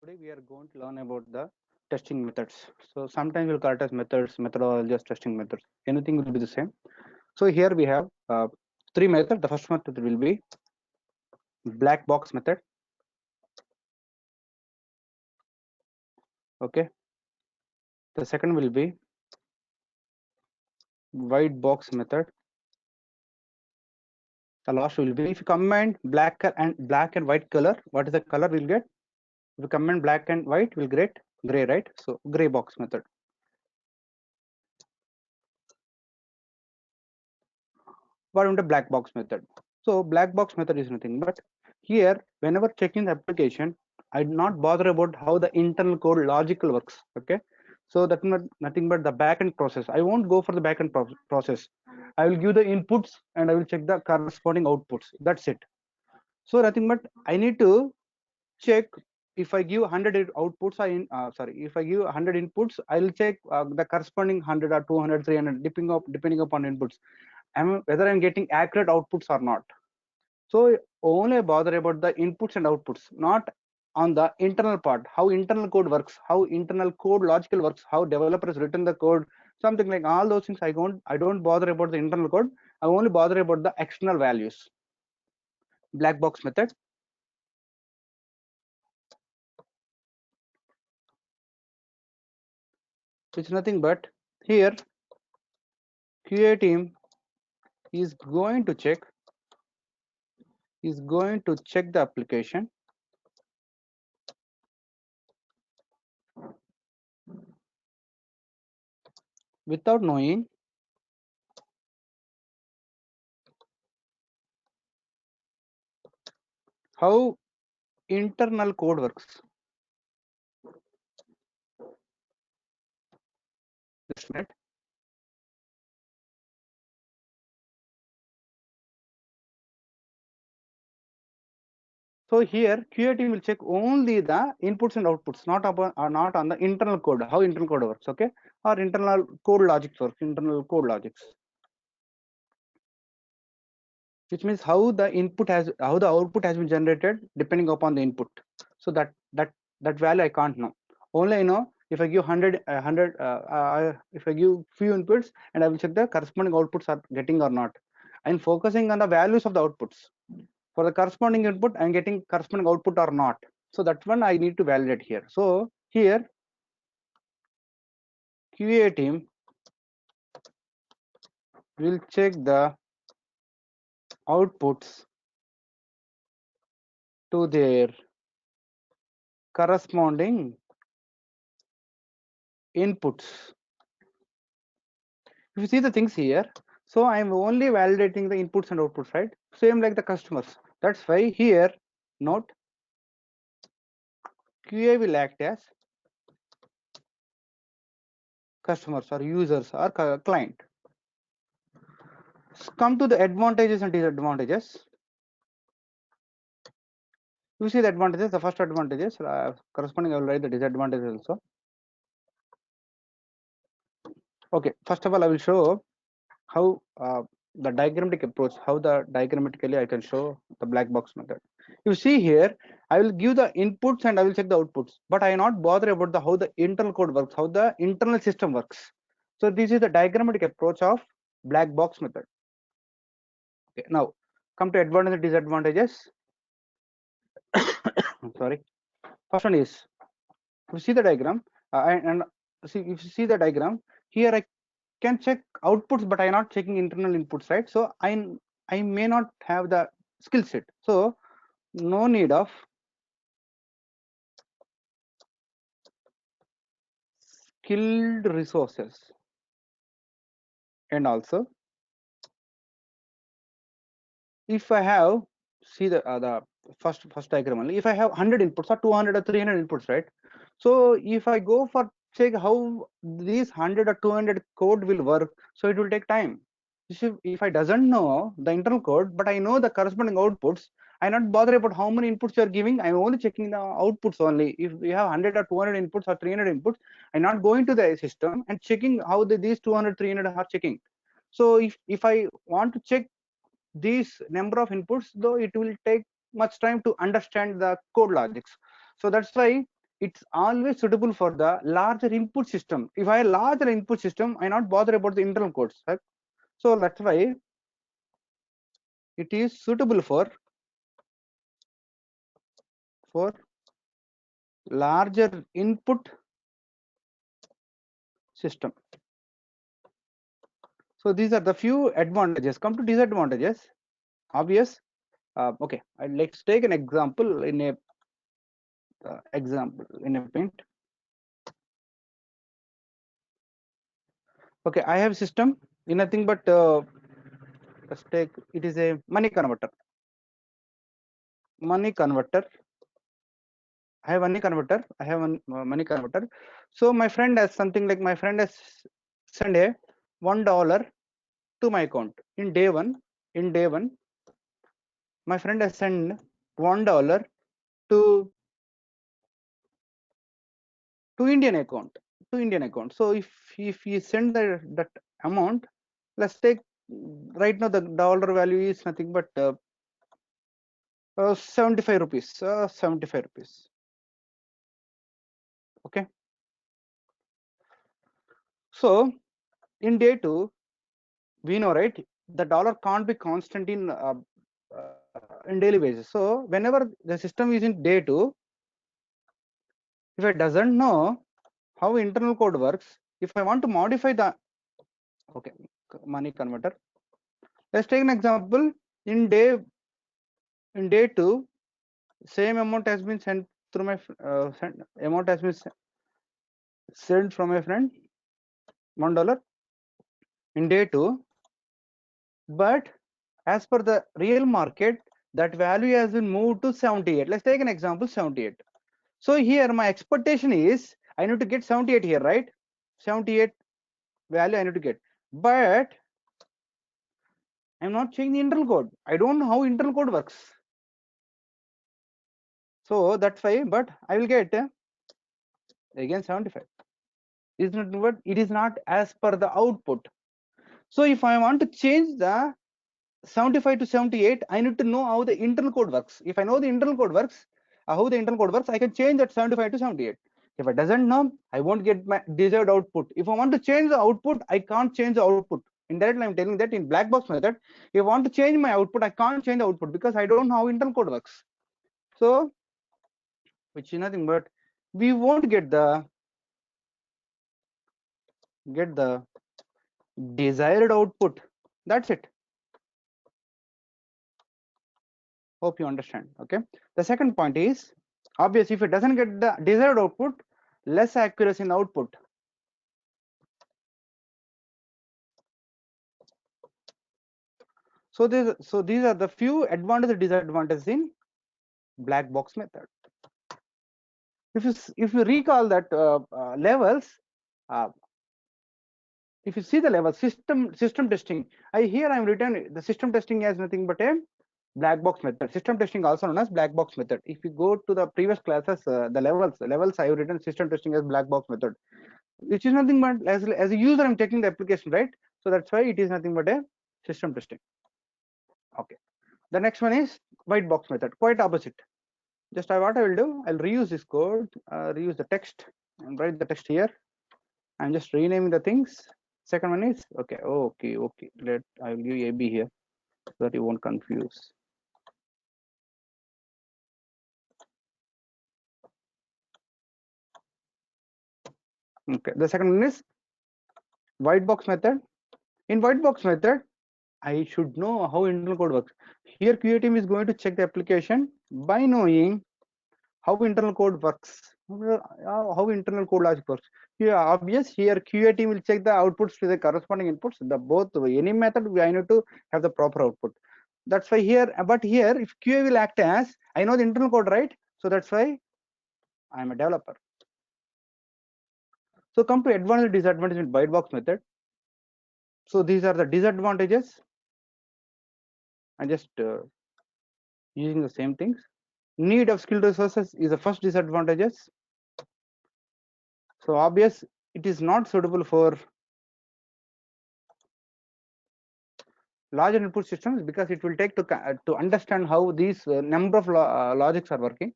Today we are going to learn about the testing methods. So sometimes we'll call it as methods, methodologies, testing methods. Anything will be the same. So here we have three methods. The first method will be black box method. Okay. The second will be white box method. The last will be if you combine black and white color, what is the color we'll get? If you combine black and white, we'll get gray, right? So gray box method. What is the black box method? So black box method is nothing but here whenever checking the application, I do not bother about how the internal code logical works. Okay, so that's not nothing but the backend process. I won't go for the backend process. I will give the inputs and I will check the corresponding outputs. That's it. So nothing but I need to check if I give 100 outputs. If I give 100 inputs, I will check the corresponding 100 or 200, 300, depending upon inputs. Whether I'm getting accurate outputs or not. So only bother about the inputs and outputs, not on the internal part, how internal code works, how internal code logical works, how developers written the code, something like all those things. I don't bother about the internal code. I only bother about the external values. Black box method. It's nothing but here QA team is going to check the application without knowing how internal code works. Just a minute. So here QA team will check only the inputs and outputs, not on the internal code, how internal code works, okay, or internal code logics works, internal code logics, which means how the output has been generated depending upon the input. So that value I can't know. Only I know if I give 100, if I give few inputs and I will check the corresponding outputs are getting or not. I'm focusing on the values of the outputs. For the corresponding input, I'm getting corresponding output or not. So that one I need to validate here. So here QA team will check the outputs to their corresponding inputs. If you see the things here, so I'm only validating the inputs and outputs, right? Same like the customers. That's why here note QA will act as customers or users or client. Come to the advantages and disadvantages. You see the advantages. The first advantages corresponding. I will write the disadvantages also. Okay. First of all, I will show how the diagrammatic approach. How the diagrammatically I can show the black box method. You see here, I will give the inputs and I will check the outputs, but I not bother about the how the internal code works, how the internal system works. So this is the diagrammatic approach of black box method. Okay. Now come to advantages and disadvantages. Sorry. First one is if you see the diagram and see if you see the diagram here, I can check outputs, but I'm not checking internal inputs, right? So I may not have the skill set. So no need of skilled resources. And also if I have see the first diagram only, if I have 100 inputs or 200 or 300 inputs, right? So if I go for check how these 100 or 200 code will work, so it will take time. If I doesn't know the internal code, but I know the corresponding outputs, I not bother about how many inputs you are giving. I'm only checking the outputs only. If we have 100 or 200 inputs or 300 inputs, I'm not going to the system and checking how these 200 300 are checking. So if I want to check these number of inputs, though it will take much time to understand the code logics. So that's why it's always suitable for the larger input system. If I have larger input system, I not bother about the internal codes, right? So that's why it is suitable for larger input system. So these are the few advantages. Come to disadvantages. Obvious. Okay, let's take an example in a paint. Okay, I have system in nothing but let's take, it is a money converter. Money converter. I have money converter. I have one money converter. So my friend has something like, my friend has sent a $1 to my account in day one. In day one, my friend has sent $1 to Indian account, So if he send that amount, let's take, right now the dollar value is nothing but 75 rupees. 75 rupees. Okay. So in day two, we know, right, the dollar can't be constant in daily basis. So whenever the system is in day two, if I doesn't know how internal code works, if I want to modify the, okay, money converter, let's take an example. In day two, same amount has been sent through my amount has been sent from my friend, $1 in day two, but as per the real market, that value has been moved to 78. Let's take an example, 78. So here my expectation is I need to get 78 here, right? 78 value I need to get, but I'm not changing the internal code. I don't know how internal code works. So that's why, but I will get again 75. Is not what it is not as per the output. So if I want to change the 75 to 78, I need to know how the internal code works. If I know the internal code works, how the internal code works, I can change that 75 to 78. If I doesn't know, I won't get my desired output. If I want to change the output, I can't change the output. Indirectly, I'm telling that in black box method, if I want to change my output, I can't change the output because I don't know how internal code works. So, which is nothing but we won't get the desired output. That's it. Hope you understand. Okay. The second point is, obviously, if it doesn't get the desired output, less accuracy in the output. So these are the few advantages and disadvantages in black box method. If you recall that levels, uh, if you see the level system testing, I'm written the system testing as nothing but a black box method. System testing also known as black box method. If you go to the previous classes, the levels I have written system testing as black box method, which is nothing but as a user I'm taking the application, right? So that's why it is nothing but a system testing. Okay. The next one is white box method, quite opposite. Just what I will do, I'll reuse this code, reuse the text and write the text here. I'm just renaming the things. Second one is okay. I will give AB here so that you won't confuse. Okay, the second one is white box method. In white box method, I should know how internal code works. Here QA team is going to check the application by knowing how internal code works, how internal code logic works. Here, obvious, here QA team will check the outputs to the corresponding inputs. The both any method I need to have the proper output. That's why here, but here if QA will act as, I know the internal code, right? So that's why I'm a developer. So come to advantage disadvantage in white box method. So these are the disadvantages. I just using the same things. Need of skilled resources is the first disadvantages. So obvious, it is not suitable for larger input systems because it will take to understand how these number of logics are working.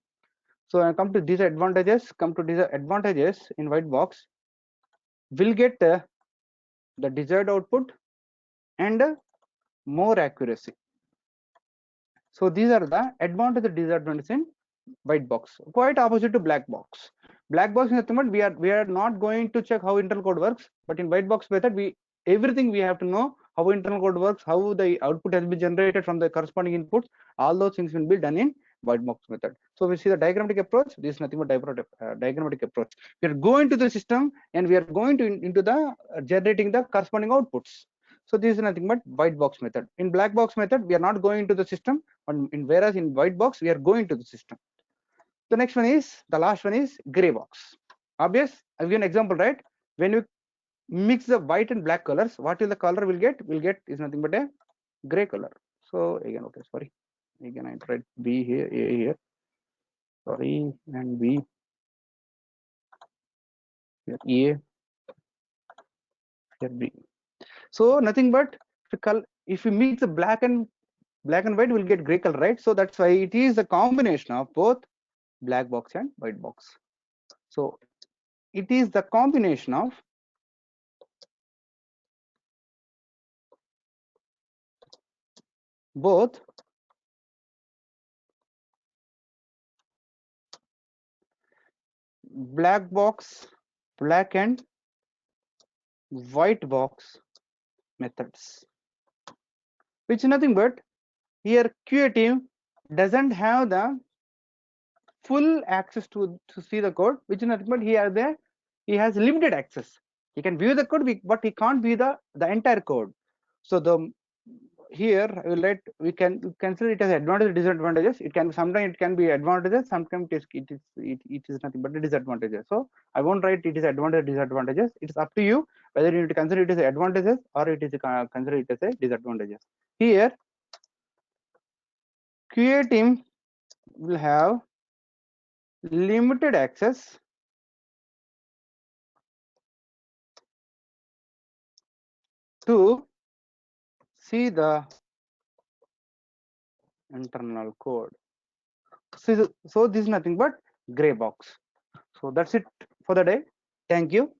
So when I come to disadvantages, in white box, will get the desired output and more accuracy. So these are the advantages and disadvantages in white box. Quite opposite to black box. Black box in the we are not going to check how internal code works, but in white box method everything we have to know how internal code works, how the output has been generated from the corresponding inputs. All those things will be done in white box method. So we see the diagrammatic approach. This is nothing but diagrammatic approach. We are going to the system and we are going to into the generating the corresponding outputs. So this is nothing but white box method. In black box method, we are not going to the system, whereas in white box we are going to the system. The next one is, the last one is gray box. Obvious. I'll give an example, right? When you mix the white and black colors, what will the color will get? Will get is nothing but a gray color. So again, okay, sorry. Again, I tried B here, A here. Sorry, and B here, A here, B. So nothing but if you mix the black and white, will get gray color, right? So that's why it is a combination of both black box and white box. So it is the combination of both black and white box methods, which is nothing but here QA team doesn't have the full access to see the code, which is nothing but he has limited access. He can view the code, but he can't view the entire code. So the here I will let we can consider it as advantages and disadvantages. It can sometimes it can be advantages, sometimes it is nothing but disadvantages. So I won't write it is advantages disadvantages. It's up to you whether you need to consider it as advantages or it is consider it as a disadvantages. Here QA team will have limited access to see the internal code. So this is nothing but gray box. So that's it for the day. Thank you.